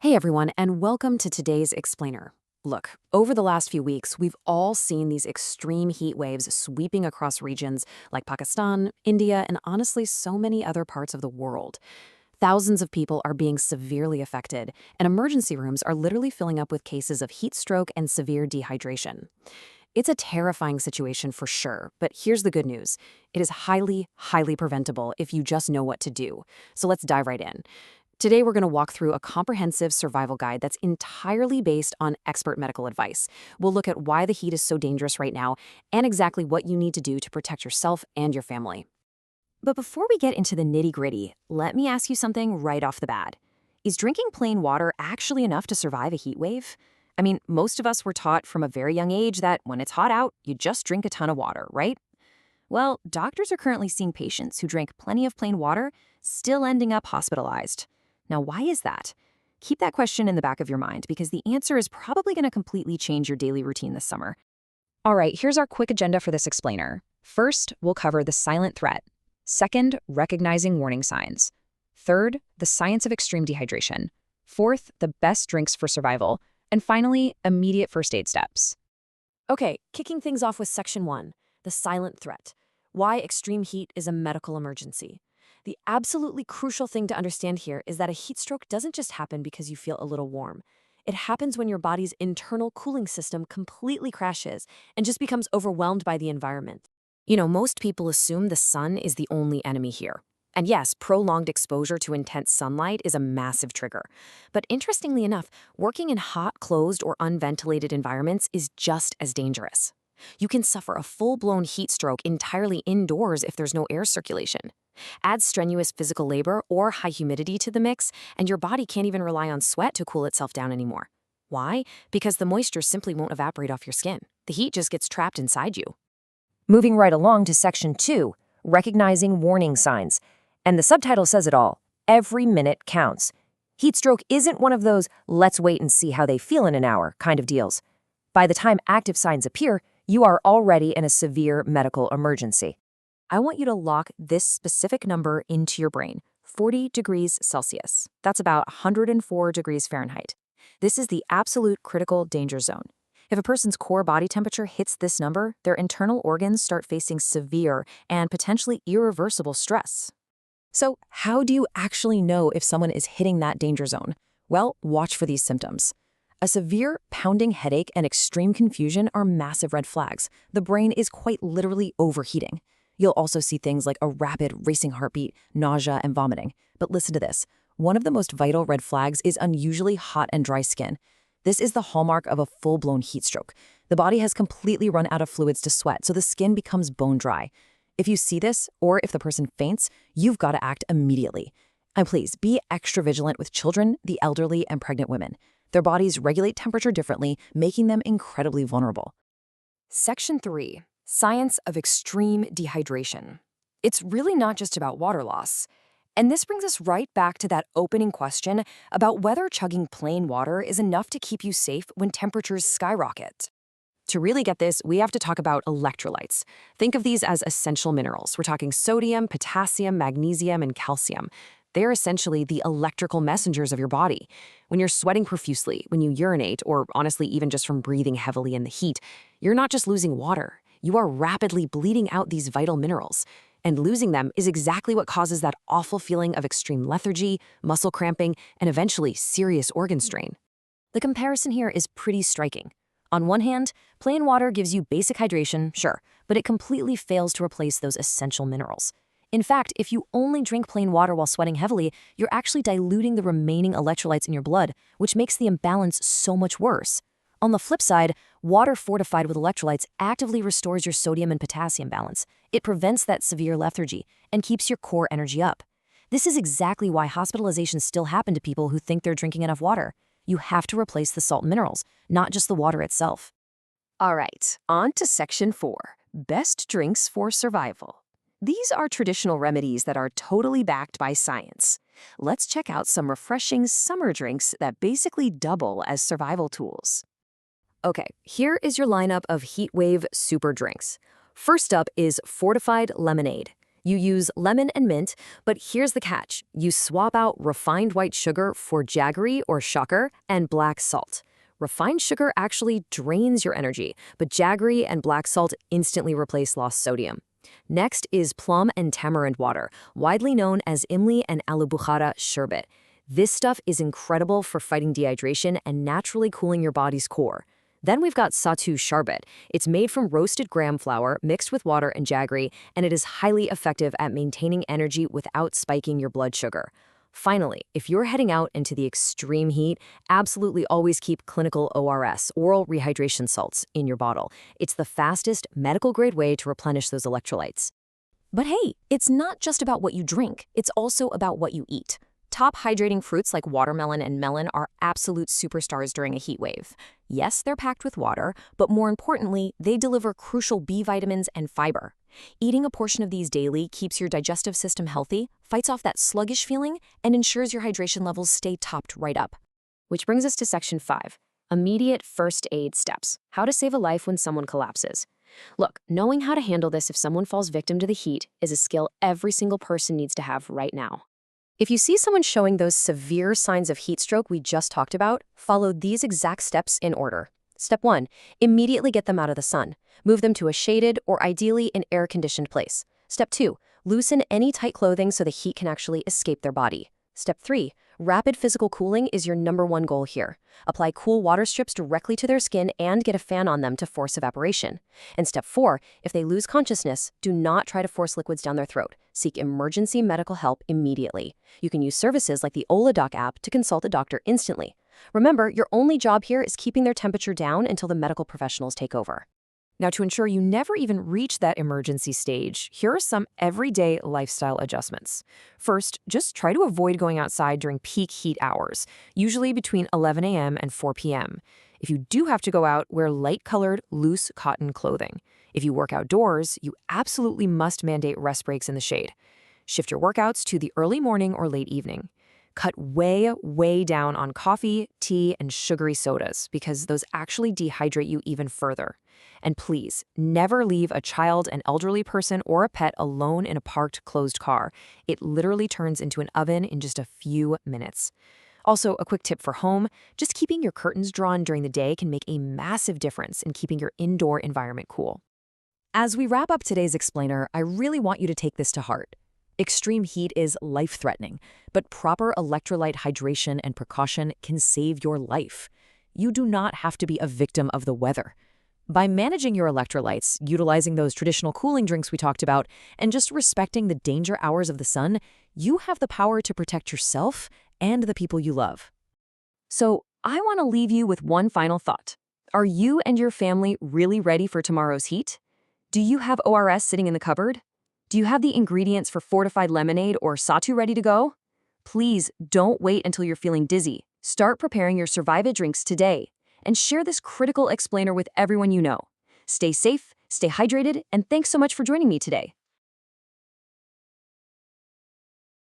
Hey everyone, and welcome to today's Explainer. Look, over the last few weeks, we've all seen these extreme heat waves sweeping across regions like Pakistan, India, and honestly, so many other parts of the world. Thousands of people are being severely affected, and emergency rooms are literally filling up with cases of heat stroke and severe dehydration. It's a terrifying situation for sure, but here's the good news. It is highly, highly preventable if you just know what to do. So let's dive right in. Today, we're going to walk through a comprehensive survival guide that's entirely based on expert medical advice. We'll look at why the heat is so dangerous right now and exactly what you need to do to protect yourself and your family. But before we get into the nitty-gritty, let me ask you something right off the bat. Is drinking plain water actually enough to survive a heat wave? I mean, most of us were taught from a very young age that when it's hot out, you just drink a ton of water, right? Well, doctors are currently seeing patients who drank plenty of plain water still ending up hospitalized. Now, why is that? Keep that question in the back of your mind because the answer is probably going to completely change your daily routine this summer. All right, here's our quick agenda for this explainer. First, we'll cover the silent threat. Second, recognizing warning signs. Third, the science of extreme dehydration. Fourth, the best drinks for survival. And finally, immediate first aid steps. Okay, kicking things off with Section 1, the silent threat. Why extreme heat is a medical emergency. The absolutely crucial thing to understand here is that a heat stroke doesn't just happen because you feel a little warm. It happens when your body's internal cooling system completely crashes and just becomes overwhelmed by the environment. Most people assume the sun is the only enemy here. And yes, prolonged exposure to intense sunlight is a massive trigger. But interestingly enough, working in hot, closed, or unventilated environments is just as dangerous. You can suffer a full-blown heat stroke entirely indoors if there's no air circulation. Add strenuous physical labor or high humidity to the mix, and your body can't even rely on sweat to cool itself down anymore. Why? Because the moisture simply won't evaporate off your skin. The heat just gets trapped inside you. Moving right along to Section 2, recognizing warning signs. And the subtitle says it all. Every minute counts. Heat stroke isn't one of those let's wait and see how they feel in an hour kind of deals. By the time active signs appear, you are already in a severe medical emergency. I want you to lock this specific number into your brain, 40 degrees Celsius. That's about 104 degrees Fahrenheit. This is the absolute critical danger zone. If a person's core body temperature hits this number, their internal organs start facing severe and potentially irreversible stress. So, how do you actually know if someone is hitting that danger zone? Well, watch for these symptoms. A severe pounding headache and extreme confusion are massive red flags. The brain is quite literally overheating. You'll also see things like a rapid, racing heartbeat, nausea, and vomiting. But listen to this. One of the most vital red flags is unusually hot and dry skin. This is the hallmark of a full-blown heat stroke. The body has completely run out of fluids to sweat, so the skin becomes bone dry. If you see this, or if the person faints, you've got to act immediately. And please, be extra vigilant with children, the elderly, and pregnant women. Their bodies regulate temperature differently, making them incredibly vulnerable. Section 3. Science of extreme dehydration. It's really not just about water loss. And this brings us right back to that opening question about whether chugging plain water is enough to keep you safe when temperatures skyrocket. To really get this, we have to talk about electrolytes. Think of these as essential minerals. We're talking sodium, potassium, magnesium, and calcium. They're essentially the electrical messengers of your body. When you're sweating profusely, when you urinate, or honestly even just from breathing heavily in the heat, you're not just losing water. You are rapidly bleeding out these vital minerals. And losing them is exactly what causes that awful feeling of extreme lethargy, muscle cramping, and eventually serious organ strain. The comparison here is pretty striking. On one hand, plain water gives you basic hydration, sure, but it completely fails to replace those essential minerals. In fact, if you only drink plain water while sweating heavily, you're actually diluting the remaining electrolytes in your blood, which makes the imbalance so much worse. On the flip side, water fortified with electrolytes actively restores your sodium and potassium balance. It prevents that severe lethargy and keeps your core energy up. This is exactly why hospitalizations still happen to people who think they're drinking enough water. You have to replace the salt and minerals, not just the water itself. All right, on to Section 4, best drinks for survival. These are traditional remedies that are totally backed by science. Let's check out some refreshing summer drinks that basically double as survival tools. Okay, here is your lineup of heatwave super drinks. First up is fortified lemonade. You use lemon and mint, but here's the catch. You swap out refined white sugar for jaggery or shocker and black salt. Refined sugar actually drains your energy, but jaggery and black salt instantly replace lost sodium. Next is plum and tamarind water, widely known as imli and alubukhara sherbet. This stuff is incredible for fighting dehydration and naturally cooling your body's core. Then we've got Satu Sharbet. It's made from roasted gram flour mixed with water and jaggery, and it is highly effective at maintaining energy without spiking your blood sugar. Finally, if you're heading out into the extreme heat, absolutely always keep clinical ORS, oral rehydration salts, in your bottle. It's the fastest medical-grade way to replenish those electrolytes. But hey, it's not just about what you drink, it's also about what you eat. Top hydrating fruits like watermelon and melon are absolute superstars during a heat wave. Yes, they're packed with water, but more importantly, they deliver crucial B vitamins and fiber. Eating a portion of these daily keeps your digestive system healthy, fights off that sluggish feeling, and ensures your hydration levels stay topped right up. Which brings us to Section 5, Immediate First Aid Steps, how to save a life when someone collapses. Look, knowing how to handle this if someone falls victim to the heat is a skill every single person needs to have right now. If you see someone showing those severe signs of heat stroke we just talked about, follow these exact steps in order. Step 1. Immediately get them out of the sun. Move them to a shaded or ideally an air-conditioned place. Step 2. Loosen any tight clothing so the heat can actually escape their body. Step 3. Rapid physical cooling is your #1 goal here. Apply cool water strips directly to their skin and get a fan on them to force evaporation. And Step 4. If they lose consciousness, do not try to force liquids down their throat. Seek emergency medical help immediately. You can use services like the OlaDoc app to consult a doctor instantly. Remember, your only job here is keeping their temperature down until the medical professionals take over. Now, to ensure you never even reach that emergency stage, here are some everyday lifestyle adjustments. First, just try to avoid going outside during peak heat hours, usually between 11 a.m. and 4 p.m. If you do have to go out, wear light-colored, loose cotton clothing. If you work outdoors, you absolutely must mandate rest breaks in the shade. Shift your workouts to the early morning or late evening. Cut way down on coffee, tea, and sugary sodas because those actually dehydrate you even further. And please, never leave a child, an elderly person, or a pet alone in a parked, closed car. It literally turns into an oven in just a few minutes. Also, a quick tip for home, just keeping your curtains drawn during the day can make a massive difference in keeping your indoor environment cool. As we wrap up today's explainer, I really want you to take this to heart. Extreme heat is life-threatening, but proper electrolyte hydration and precaution can save your life. You do not have to be a victim of the weather. By managing your electrolytes, utilizing those traditional cooling drinks we talked about, and just respecting the danger hours of the sun, you have the power to protect yourself and the people you love. So, I want to leave you with one final thought. Are you and your family really ready for tomorrow's heat? Do you have ORS sitting in the cupboard? Do you have the ingredients for fortified lemonade or Satu ready to go? Please don't wait until you're feeling dizzy. Start preparing your Survive It drinks today and share this critical explainer with everyone you know. Stay safe, stay hydrated, and thanks so much for joining me today.